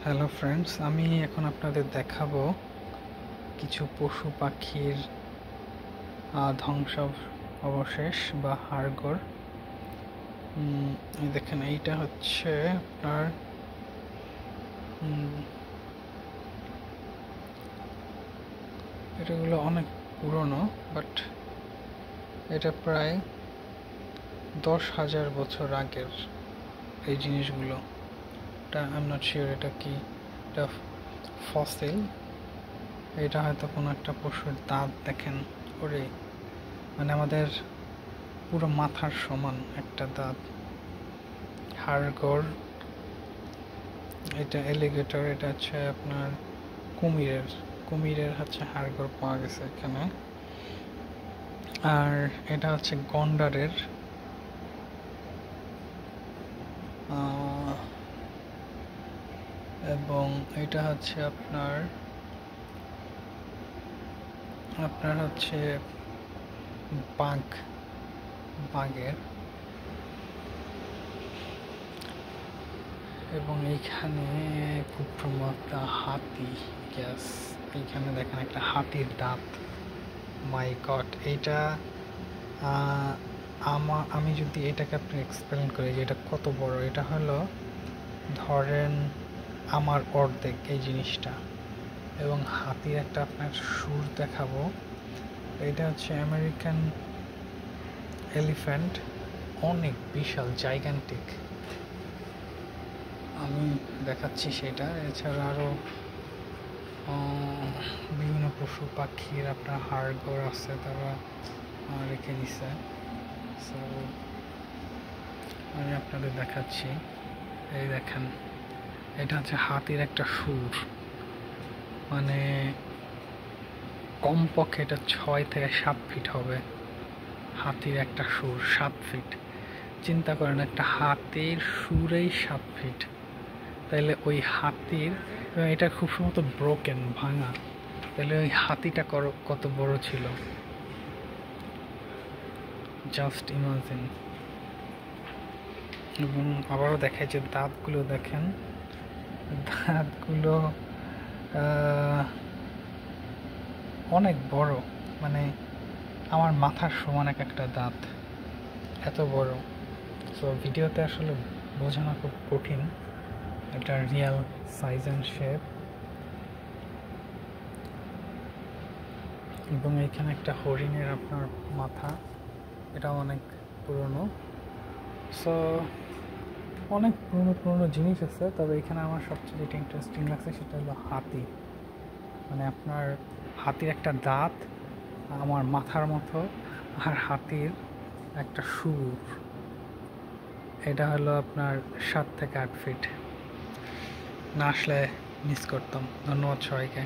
Hello friends, আমি এখন আপনাদের দেখাবো কিছু পশু পাখির ধ্বংস অবশেষ বা হাড়গোড়। এই দেখেন, এইটা হচ্ছে আপনার এটাগুলো অনেক পুরনো, বাট এটা প্রায় 10,000 বছর আগের এই জিনিসগুলো। এটা আই এম নট শিওর এটা কি, এটা ফসিল। এটা হয়তো কোনো একটা পশুর দাঁত। দেখেন, ওরে মানে আমাদের পুরো মাথার সমান একটা দাঁত। হাড়গোড়। এটা এলিগেটর, এটা হচ্ছে আপনার কুমিরের হচ্ছে হাড়গোড় পাওয়া গেছে এখানে। আর এটা হচ্ছে গন্ডারের, এবং এটা হচ্ছে আপনার হচ্ছে বাঘের। এবং এইখানে খুব সম্ভবত হাতি। গ্যাস, এইখানে দেখেন একটা হাতির দাঁত। মাই গড, এইটা আমি যদি এটাকে আপনি এক্সপ্লেন করি যে এটা কত বড়, এটা হলো ধরেন আমার অর্ধেক এই জিনিসটা। এবং হাতির একটা আপনার সুর দেখাবো। এটা হচ্ছে আমেরিকান এলিফ্যান্ট, অনেক বিশাল, জাইগান্টিক। আমি দেখাচ্ছি সেটা। এছাড়া আরও বিভিন্ন পশু পাখির আপনার হাড়গোড় আছে, তারা রেখে দিছে। সো আমি আপনাদের দেখাচ্ছি। এই দেখেন, এটা হচ্ছে হাতির একটা সুর, মানে কমপক্ষে এটা 6 থেকে 7 ফিট হবে। হাতির একটা সুর 7 ফিট। চিন্তা করেন, একটা হাতির সুরেই 7 ফিট, তাইলে ওই হাতির, এবং এটা খুব সম্ভবত ব্রোকেন, ভাঙা, তাহলে ওই হাতিটা কত বড় ছিল, জাস্ট ইমাজিন। এবং আবারও দেখায় যে দাঁতগুলো দেখেন, দাঁতগুলো অনেক বড়, মানে আমার মাথার সমান একটা দাঁত, এত বড়। সো ভিডিওতে আসলে বোঝানো খুব কঠিন এটা রিয়েল সাইজ অ্যান্ড শেপ। এবং এখানে একটা হরিণের আপনার মাথা, এটা অনেক পুরনো। সো অনেক পুরনো জিনিস আছে। তবে এখানে আমার সবচেয়ে যেটা ইন্টারেস্টিং লাগছে সেটা হলো হাতি। মানে আপনার হাতির একটা দাঁত আমার মাথার মতো, আর হাতির একটা সুর। এটা হলো আপনার 7 থেকে 8 ফিট। না আসলে মিস করতাম। ধন্যবাদ সবাইকে।